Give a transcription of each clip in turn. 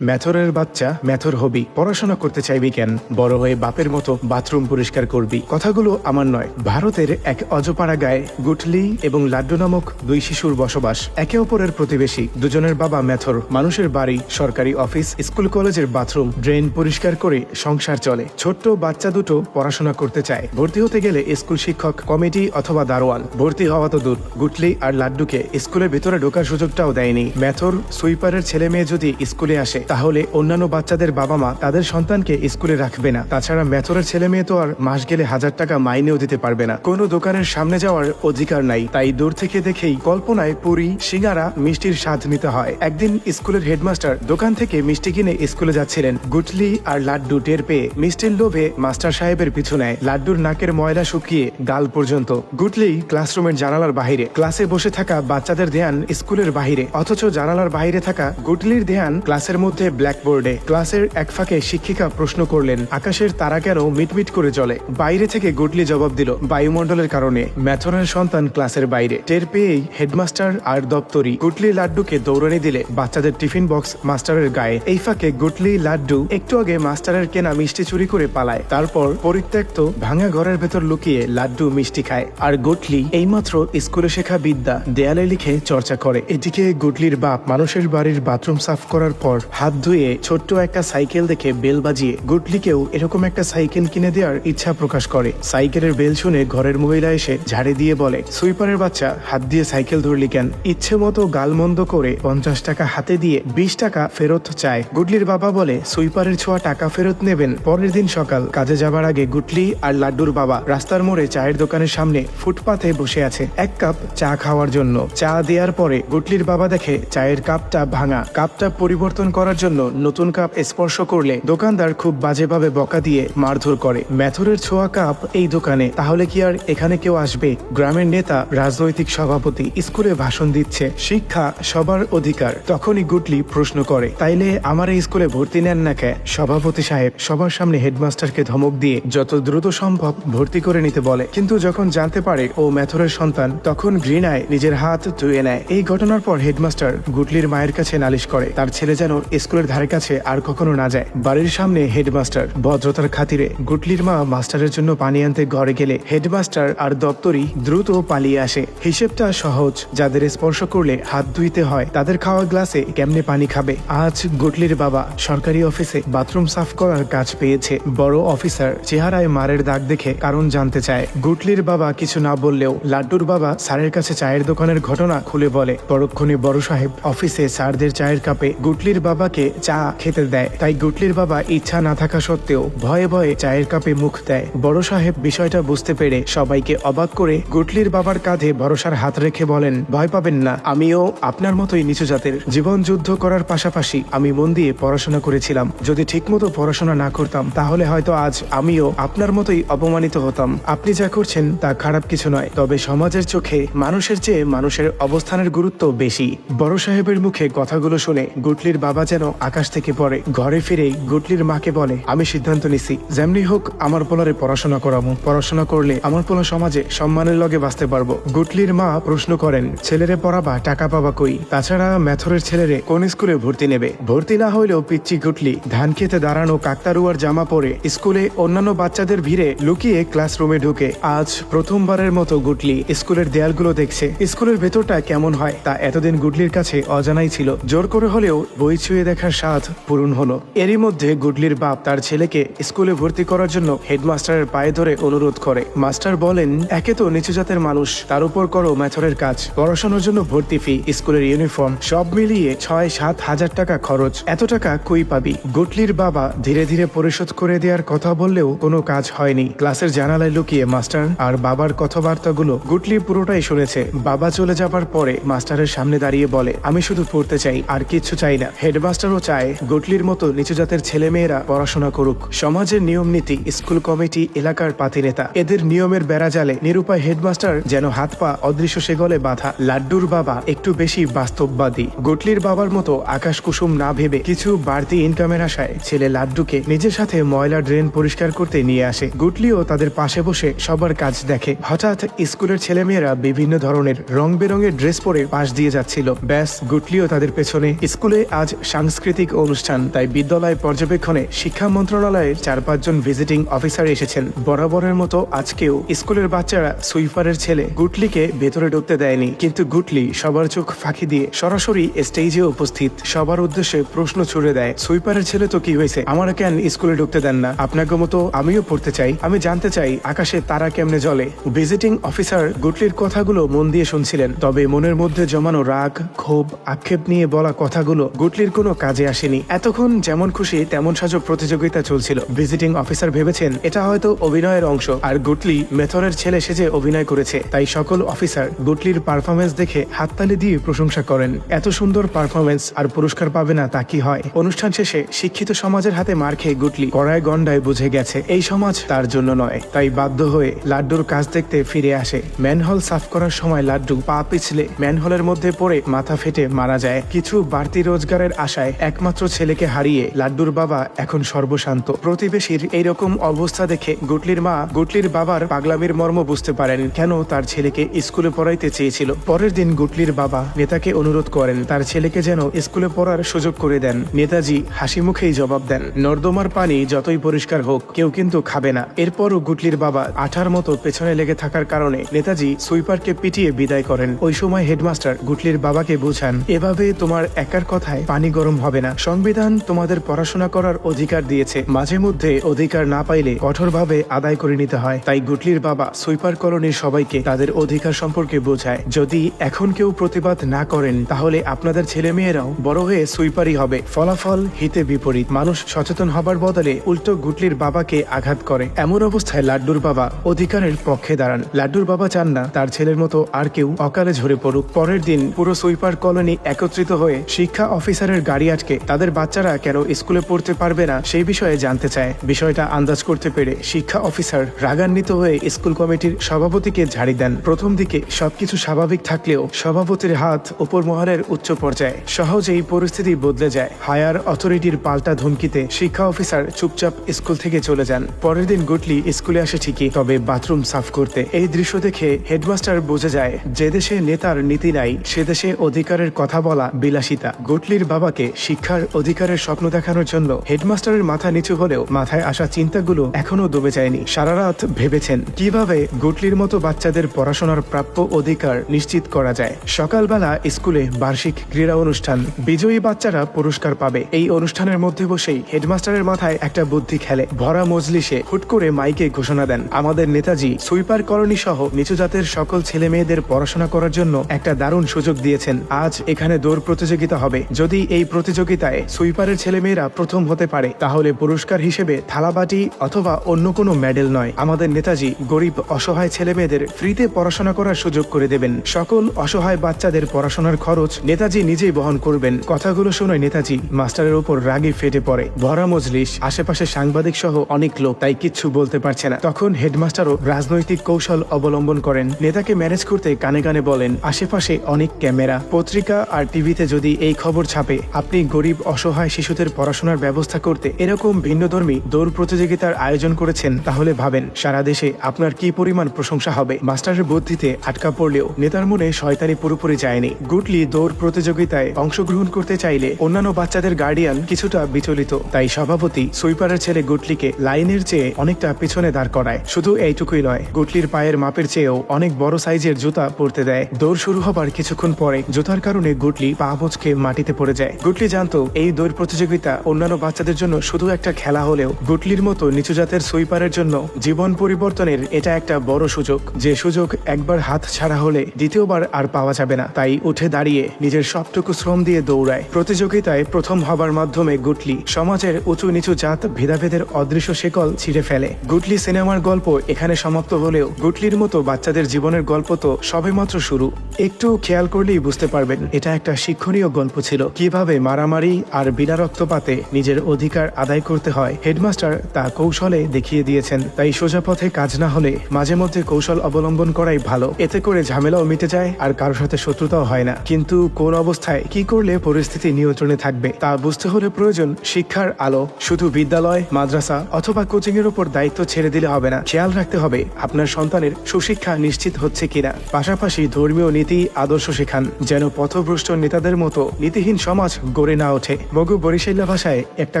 ম্যাথরের বাচ্চা ম্যাথর হবি, পড়াশোনা করতে চাইবি কেন? বড় হয়ে বাপের মতো বাথরুম পরিষ্কার করবি। কথাগুলো আমার নয়, ভারতের এক অজপাড়া গায়ে গুটলি এবং লাড্ডু নামক দুই শিশুর বসবাস। একে অপরের প্রতিবেশী, দুজনের বাবা ম্যাথর। মানুষের বাড়ি, সরকারি অফিস, স্কুল কলেজের বাথরুম, ড্রেন পরিষ্কার করে সংসার চলে। ছোট্ট বাচ্চা দুটো পড়াশোনা করতে চায়। ভর্তি হতে গেলে স্কুল শিক্ষক, কমিটি অথবা দারোয়ান। ভর্তি হওয়া তো দূর, গুটলি আর লাড্ডুকে স্কুলের ভেতরে ঢোকার সুযোগটাও দেয়নি। ম্যাথর সুইপারের ছেলে মেয়ে যদি স্কুলে আসে তাহলে অন্যান্য বাচ্চাদের বাবা মা তাদের সন্তানকে স্কুলে রাখবে না। তাছাড়া ম্যাথরের ছেলে মেয়ে তো আর মাস গেলে 1000 টাকা মাইনেও দিতে পারবে না। কোনো দোকানের সামনে যাওয়ার অধিকার নাই। তাই দূর থেকে দেখেই কল্পনায় পুরি, সিঙ্গারা, মিষ্টির স্বাদ নিতে হয়। একদিন স্কুলের হেডমাস্টার দোকান থেকে মিষ্টি কিনে স্কুলে যাচ্ছিলেন। গুটলি আর লাড্ডু টের পেয়ে মিষ্টির লোভে মাস্টার সাহেবের পিছু নেয়। লাড্ডুর নাকের ময়লা শুকিয়ে গাল পর্যন্ত। গুটলি ক্লাসরুমের জানালার বাহিরে, ক্লাসে বসে থাকা বাচ্চাদের ধ্যান স্কুলের বাহিরে, অথচ জানালার বাইরে থাকা গুটলির ধ্যান ক্লাসের মধ্যে ব্ল্যাকবোর্ডে। ক্লাসের এক ফাঁকে শিক্ষিকা প্রশ্ন করলেন, আকাশের তারা কেন মিটমিট করে জ্বলে? বাইরে থেকে গুটলি জবাব দিল, বায়ুমণ্ডলের কারণে। ম্যাথরের সন্তান ক্লাসের বাইরে। টের পেয়েই হেডমাস্টার আর দপ্তরি গুটলি লাড্ডুকে দৌড়ানি দিলে বাচ্চাদের টিফিন বক্স মাস্টারের গায়ে। এই ফাঁকে গুটলি লাড্ডু একটু আগে মাস্টারের কেনা মিষ্টি চুরি করে পালায়। তারপর পরিত্যক্ত ভাঙা ঘরের ভেতর লুকিয়ে লাড্ডু মিষ্টি খায়। আর গুটলি এইমাত্র স্কুলে শেখা বিদ্যা দেয়ালে লিখে চর্চা করে। এদিকে গুটলির বাপ মানুষের বাড়ির বাথরুম সাফ করার পর হাত ধুয়ে ছোট্ট একটা সাইকেল দেখে বেল বাজিয়ে গুটলিকেও এরকম একটা সাইকেল কিনে দেওয়ার ইচ্ছা প্রকাশ করে। সাইকেলের বেল শুনে ঘরের মহিলা এসে ঝাড়ে দিয়ে বলে, সুইপারের বাচ্চা, হাত দিয়ে সাইকেল ধরলি কেন? ইচ্ছে মতো গালমন্দ করে 50 টাকা হাতে দিয়ে 20 টাকা ফেরত চায়। গুটলির বাবা বলে, সুইপারের ছোঁয়া টাকা ফেরত নেবেন। পরের দিন সকাল, কাজে যাবার আগে গুটলি আর লাড্ডুর বাবা রাস্তার মোড়ে চায়ের দোকানের সামনে ফুটপাথে বসে আছে এক কাপ চা খাওয়ার জন্য। চা দেওয়ার পরে গুটলির বাবা দেখে চায়ের কাপটা ভাঙা। কাপটা পরিবর্তন করার জন্য নতুন কাপ স্পর্শ করলে দোকানদার খুব বাজেভাবে বকা দিয়ে মারধর করে। ম্যাথরের ছোঁয়া কাপ এই দোকানে, তাহলে কি আর এখানে কেউ আসবে? গ্রামের নেতা, রাজনৈতিক সভাপতি স্কুলে ভাষণ দিচ্ছে, শিক্ষা সবার অধিকার। তখনই গুটলি প্রশ্ন করে, তাইলে আমার এই স্কুলে ভর্তি নেন না কে? সভাপতি সাহেব সবার সামনে হেডমাস্টারকে ধমক দিয়ে যত দ্রুত সম্ভব ভর্তি করে নিতে বলে। কিন্তু যখন জানতে পারে ও ম্যাথরের সন্তান, তখন ঘৃণায় নিজের হাত ধুয়ে নেয়। এই ঘটনার পর হেডমাস্টার গুটলির মায়ের কাছে নালিশ করে তার ছেলে যেন স্কুলের ধারে কাছে আর কখনো না যায়। বাড়ির সামনে হেডমাস্টার ভদ্রতার খাতিরে গুটলির মা মাস্টারের জন্য পানি আনতে ঘরে গেলে হেডমাস্টার আর দপ্তরি দ্রুত পালিয়ে আসে। হিসেবটা সহজ, যাদের স্পর্শ করলে হাত ধুইতে হয় তাদের খাওয়া গ্লাসে কেমনে পানি খাবে? আজ গুটলির বাবা সরকারি অফিসে বাথরুম সাফ করার কাজ পেয়েছে। বড় অফিসার চেহারায় মারের দাগ দেখে কারণ জানতে চায়। গুটলির বাবা কিছু না বললেও লাড্ডুর বাবা স্যারের কাছে চায়ের দোকানের ঘটনা খুলে বলে। পরক্ষণে বড় সাহেব অফিসে স্যারদের চায়ের কাপে গুটলির বাবাকে চা খেতে দেয়। তাই গুটলির বাবা ইচ্ছা না থাকা সত্ত্বেও ভয়ে ভয়ে চায়ের কাপে মুখ দেয়। বড় সাহেব বিষয়টা বুঝতে পেরে সবাইকে অবাক করে গুটলির বাবার কাঁধে ভরসার হাত রেখে বলেন, ভয় পাবেন না, আমিও আপনার মতোই নিচু জাতের। জীবন যুদ্ধ করার পাশাপাশি আমি মন দিয়ে পড়াশোনা করেছিলাম। যদি ঠিকমতো পড়াশোনা না করতাম তাহলে হয়তো আজ আমিও আপনার মতোই অপমানিত হতাম। আপনি যা করছেন তা খারাপ কিছু নয়, তবে সমাজের চোখে মানুষের চেয়ে মানুষের অবস্থানের গুরুত্ব বেশি। বড় সাহেবের মুখে কথাগুলো শুনে গুটলির বাবা যেন আকাশ থেকে পড়ে। ঘরে ফিরেই গুটলির মাকে বলে, আমি সিদ্ধান্ত নিছি, যেমনি হোক আমার পোলারে পড়াশোনা করাবো। পড়াশোনা করলে আমার পোলা সমাজে সম্মানের লগে বাঁচতে পারবো। গুটলির মা প্রশ্ন করেন, ছেলেরে পড়াবা, টাকা পাবা কই? তাছাড়া ম্যাথরের ছেলেরে কোন স্কুলে ভর্তি নেবে? ভর্তি না হইলেও পিচ্চি গুটলি ধান খেতে দাঁড়ানো কাকতারুয়ার জামা পরে স্কুলে অন্যান্য বাচ্চাদের ভিড়ে লুকিয়ে ক্লাসরুমে ঢুকে। আজ প্রথমবারের মতো গুটলি স্কুলের দেয়ালগুলো দেখছে। স্কুলের ভেতরটা কেমন হয় তা এতদিন গুটলির কাছে অজানাই ছিল। জোর করে হলেও বই ছুঁয়ে দেখার স্বাদ পূরণ হলো। এরই মধ্যে গুটলির বাপ তার ছেলেকে স্কুলে ভর্তি করার জন্য হেডমাস্টারের পায়ে ধরে অনুরোধ করে। মাস্টার বলেন, একে তো নিচু জাতের মানুষ, তার উপর করো ম্যাথরের কাজ, পড়াশোনার জন্য ভর্তি ফি, স্কুলের ইউনিফর্ম, সব মিলিয়ে 6-7 হাজার টাকা খরচ। এত টাকা কই পাবি? গুটলির বাবা ধীরে ধীরে পরিশোধ করে দেওয়ার কথা বললেও কোনো কাজ হয়নি। ক্লাসের জানালায় লুকিয়ে মাস্টার আর বাবার কথাবার্তাগুলো গুটলি পুরোটাই শুনেছে। বাবা চলে যাবার পরে মাস্টারের সামনে দাঁড়িয়ে বলে, আমি শুধু পড়তে চাই, আর কিচ্ছু চাই না। হেডমাস্টারও চায় গুটলির মতো নিচু জাতের ছেলে মেয়েরা পড়াশোনা করুক। সমাজের নিয়ম নীতি, স্কুল কমিটি, এলাকার পাতি নেতা, এদের নিয়মের বেড়াজালে নিরুপায় হেডমাস্টার যেন হাত পা অদৃশ্য সেগলে বাঁধা। লাড্ডুর বাবা একটু বেশি বাস্তববাদী। গুটলির বাবার মতো আকাশ কুসুম না ভেবে কিছু বাড়তি ইনকামের আশায় ছেলে লাড্ডুকে নিজের সাথে ময়লা ড্রেন পরিষ্কার করতে নিয়ে আসে। গুটলিও তাদের পাশে বসে সবার কাজ দেখে। হঠাৎ স্কুলের ছেলেমেয়েরা বিভিন্ন ধরনের রং বেরঙের ড্রেস পরে পাশ দিয়ে যাচ্ছিল। ব্যাস, গুটলিও তাদের পেছনে। স্কুলে আজ সাংস্কৃতিক অনুষ্ঠান, তাই বিদ্যালয় পর্যবেক্ষণে শিক্ষা মন্ত্রণালয়ের 4-5 জন ভিজিটিং অফিসার এসেছেন। বরাবরের মতো আজকেও স্কুলের বাচ্চারা সুইপারের ছেলে গুটলিকে ভেতরে ঢুকতে দেয়নি, কিন্তু গুটলি সবার চোখ ফাঁকি দিয়ে সরাসরি স্টেজে উপস্থিত, সবার উদ্দেশ্যে প্রশ্ন ছুড়ে দেয়, সুইপারের ছেলে তো কি হয়েছে, আমার কেন স্কুলে ঢুকতে দেন না? আপনাকে মতো আমিও পড়তে চাই, আমি জানতে চাই আকাশে তারা কেমনে জ্বলে। ভিজিটিং অফিসার গুটলির কথাগুলো মন দিয়ে শুনছিলেন, তবে মনের মধ্যে জমানো রাগ, ক্ষোভ, আক্ষেপ নিয়ে বলা কথাগুলো গুটলির কোনো কাজে আসেনি। এতক্ষণ যেমন খুশি তেমন সাজো প্রতিযোগিতা চলছিল। ভিজিটিং অফিসার ভেবেছেন এটা হয়তো অভিনয়ের অংশ, আর গুটলি মেথরের ছেলে সেজে অভিনয় করেছে, তাই সকল অফিসার গুটলির পারফরমেন্স দেখে হাততালি দিয়ে প্রশংসা করেন। এত সুন্দর পারফরমেন্স আর পুরস্কার পাবে না তা কি হয়? অনুষ্ঠান শেষে শিক্ষিত সমাজের হাতে মার খেয়ে গুটলি কড়ায় গন্ডায় বুঝে গেছে এই সমাজ তার জন্য নয়, তাই বাধ্য হয়ে লাড্ডুর কাজ দেখতে ফিরে আসে। ম্যানহোল সাফ করার সময় লাড্ডু পা পিছলে ম্যানহোলের মধ্যে পড়ে মাথা ফেটে মারা যায়। কিছু বাড়তি রোজগারের আশায় একমাত্র ছেলেকে হারিয়ে লাড্ডুর বাবা এখন সর্বশান্ত। প্রতিবেশীর এইরকম অবস্থা দেখে গুটলির মা গুটলির বাবার পাগলামির মর্ম বুঝতে পারেন, কেন তার ছেলেকে স্কুলে পড়াইতে চেয়েছিল। পরের দিন গুটলির বাবা নেতাকে অনুরোধ করেন তার ছেলেকে যেন স্কুলে পড়ার সুযোগ করে দেন। নেতাজি হাসি মুখেই জবাব দেন, নর্দমার পানি যতই পরিষ্কার হোক কেউ কিন্তু খাবে না। এরপরও গুটলির বাবা আঠার মতো পেছনে লেগে থাকার কারণে নেতাজি সুইপারকে পিটিয়ে বিদায় করেন। ওই সময় হেডমাস্টার গুটলির বাবাকে বোঝান, এভাবে তোমার একার কথায় পানি গরম হবে না, সংবিধান তোমাদের পড়াশোনা করার অধিকার দিয়েছে, মাঝে মধ্যে অধিকার না পাইলে কঠোরভাবে আদায় করে নিতে হয়। তাই গুটলির বাবা সুইপার কলোনির সবাইকে তাদের অধিকার সম্পর্কে বোঝায়, যদি এখন কেউ প্রতিবাদ না করেন তাহলে আপনাদের ছেলে মেয়েরাও বড় হয়ে সুইপারই হবে। ফলাফল হিতে বিপরীত, মানুষ সচেতন হবার বদলে উল্টো গুটলির বাবাকে আঘাত করে। এমন অবস্থায় লাড্ডুর বাবা অধিকারের পক্ষে দাঁড়ান। লাড্ডুর বাবা চান না তার ছেলের মতো আর কেউ অকালে ঝরে পড়ুক। পরের দিন পুরো সুইপার কলোনি একত্রিত হয়ে শিক্ষা অফিসারের গাড়ি আটকে তাদের বাচ্চারা কেন স্কুলে পড়তে পারবে না সেই বিষয়ে জানতে চায়। বিষয়টা আন্দাজ করতে পেরে শিক্ষা অফিসার রাগান্বিত হয়ে স্কুল কমিটির সভাপতিকে ঝাড়ি দেন। প্রথম দিকে সবকিছু স্বাভাবিক থাকলেও সভাপতির হাত উপর মহলের উচ্চ পর্যায়ে, সহজেই পরিস্থিতি বদলে যায়। হায়ার অথরিটির পাল্টা ধমকিতে শিক্ষা অফিসার চুপচাপ স্কুল থেকে চলে যান। পরের দিন গুটলি স্কুলে আসে ঠিকই, তবে বাথরুম সাফ করতে। এই দৃশ্য দেখে হেডমাস্টার বুঝে যায় যে দেশে নেতার নীতি নাই সে দেশে অধিকারের কথা বলা বিলাসিতা। গুটলির বাবাকে শিক্ষার অধিকারের স্বপ্ন দেখানোর জন্য হেডমাস্টারের মাথা নিচু হলেও মাথায় আসা চিন্তাগুলো এখনো দমে যায়নি। সারা রাত ভেবেছেন কিভাবে গুটলির মতো বাচ্চাদের পড়াশোনার প্রাপ্য অধিকার নিশ্চিত করা যায়। সকালবেলা স্কুলে বার্ষিক ক্রীড়া অনুষ্ঠান, বিজয়ী বাচ্চারা পুরস্কার পাবে। এই অনুষ্ঠানের মধ্যে বসেই হেডমাস্টারের মাথায় একটা বুদ্ধি খেলে। ভরা মজলিসে হুট করে মাইকে ঘোষণা দেন, আমাদের নেতাজি সুইপার কলোনি সহ নিচু জাতের সকল ছেলে মেয়েদের পড়াশোনা করার জন্য একটা দারুণ সুযোগ দিয়েছেন। আজ এখানে দৌড় প্রতিযোগিতা হবে, যদি এই প্রতিযোগিতায় সুইপারের ছেলে মেয়েরা প্রথম হতে পারে তাহলে পুরস্কার হিসেবে থালাবাটি অথবা অন্য কোনো মেডেল নয়, আমাদের নেতাজি গরিব অসহায় ছেলে মেয়েদের ফ্রিতে পড়াশোনা করার সুযোগ করে দেবেন। সকল অসহায় বাচ্চাদের পড়াশোনার খরচ নেতাজি নিজেই বহন করবেন। কথাগুলো শুনে নেতাজি মাস্টারের উপর রাগে ফেটে পড়ে। ভরা মজলিস, আশেপাশে সাংবাদিক সহ অনেক লোক, তাই কিচ্ছু বলতে পারছে না। তখন হেডমাস্টারও রাজনৈতিক কৌশল অবলম্বন করেন। নেতাকে ম্যানেজ করতে কানে কানে বলেন, আশেপাশে অনেক ক্যামেরা, পত্রিকা আর টিভিতে যদি এই খবর ছাপে আপনি গরিব অসহায় শিশুদের পড়াশোনার ব্যবস্থা করতে এরকম ভিন্নধর্মী দৌড় প্রতিযোগিতার আয়োজন করেছেন, তাহলে ভাবেন সারা দেশে আপনার কি পরিমাণ প্রশংসা হবে। মাস্টারের বুদ্ধিতে আটকা পড়লেও নেতার মনে শয়তানি পুরোপুরি যায়নি। গুটলি দৌড় প্রতিযোগিতায় অংশগ্রহণ করতে চাইলে অন্যান্য বাচ্চাদের গার্ডিয়ান কিছুটা বিচলিত, তাই সভাপতি সুইপারের ছেলে গুটলিকে লাইনের চেয়ে অনেকটা পিছনে দাঁড় করায়। শুধু এইটুকুই নয়, গুটলির পায়ের মাপের চেয়েও অনেক বড় সাইজের জুতা পরতে দেয়। দৌড় শুরু হবার কিছুক্ষণ পরে জুতার কারণে গুটলি পা মুচকে মাটিতে পড়ে যায়। গুটলি জানতো এই দৌড় প্রতিযোগিতা অন্যান্য বাচ্চাদের জন্য শুধু একটা খেলা হলেও গুটলির মতো নিচু জাতের সুইপারের জন্য জীবন পরিবর্তনের এটা একটা বড় সুযোগ, যে সুযোগ একবার হাত ছাড়া হলে দ্বিতীয়বার আর পাওয়া যাবে না। তাই উঠে দাঁড়িয়ে নিজের সবটুকু শ্রম দিয়ে দৌড়ায়। প্রতিযোগিতায় প্রথম হবার মাধ্যমে গুটলি সমাজের উঁচু নিচু জাত ভেদাভেদের অদৃশ্য শেকল ছিঁড়ে ফেলে। গুটলি সিনেমার গল্প এখানে সমাপ্ত হলেও গুটলির মতো বাচ্চাদের জীবনের গল্প তো সবেমাত্র শুরু। একটু খেয়াল করলেই বুঝতে পারবেন এটা একটা শিক্ষণীয় গল্প ছিল, কিভাবে মারামারি আর বিনা রক্তপাতে নিজের অধিকার আদায় করতে হয় হেডমাস্টার তা কৌশলে দেখিয়ে দিয়েছেন। তাই সোজা পথে কাজ না হলে মাঝে মধ্যে কৌশল অবলম্বন করাই ভালো, এতে করে ঝামেলাও মিটে যায় আর কারোর সাথে শত্রুতাও হয় না। কিন্তু কোন অবস্থায় কি করলে পরিস্থিতি নিয়ন্ত্রণে থাকবে তা বুঝতে হলে প্রয়োজন শিক্ষার আলো। শুধু বিদ্যালয়, মাদ্রাসা অথবা কোচিং এর উপর দায়িত্ব ছেড়ে দিলে হবে না, খেয়াল রাখতে হবে আপনার সন্তানের সুশিক্ষা নিশ্চিত হচ্ছে কিনা। পাশাপাশি ধর্মীয় নীতি আদর্শ শেখান, যেন পথভ্রষ্ট নেতাদের মতো নীতিহীন সমাজ গড়ে না ওঠে। মগু বরিশাইলা ভাষায় একটা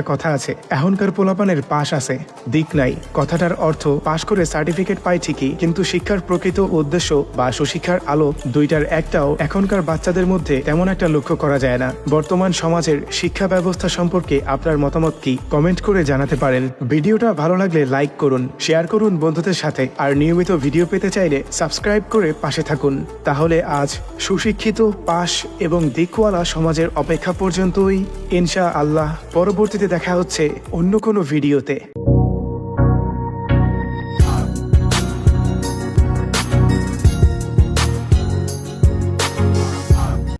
কথা আছে, এখনকার পোলাপানের পাশ আছে দিক নাই। কথাটার অর্থ পাশ করে সার্টিফিকেট পাই ঠিকই, কিন্তু শিক্ষার প্রকৃত উদ্দেশ্য বা সুশিক্ষার আলো দুইটার একটাও এখনকার বাচ্চাদের মধ্যে তেমন একটা লক্ষ্য করা যায় না। বর্তমান সমাজের শিক্ষা ব্যবস্থা সম্পর্কে আপনার মতামত কি কমেন্ট করে জানাতে পারেন। ভিডিওটা ভালো লাগলে লাইক করুন, শেয়ার করুন বন্ধুদের সাথে, আর নিয়মিত ভিডিও পেতে চাইলে সাবস্ক্রাইব করে পাশে থাকুন। তাহলে আজ সুশিক্ষিত, পাশ এবং দিকওয়ালা সমাজের অপেক্ষা পর্যন্তই। ইনশাআল্লাহ পরবর্তীতে দেখা হচ্ছে অন্য কোনো ভিডিওতে।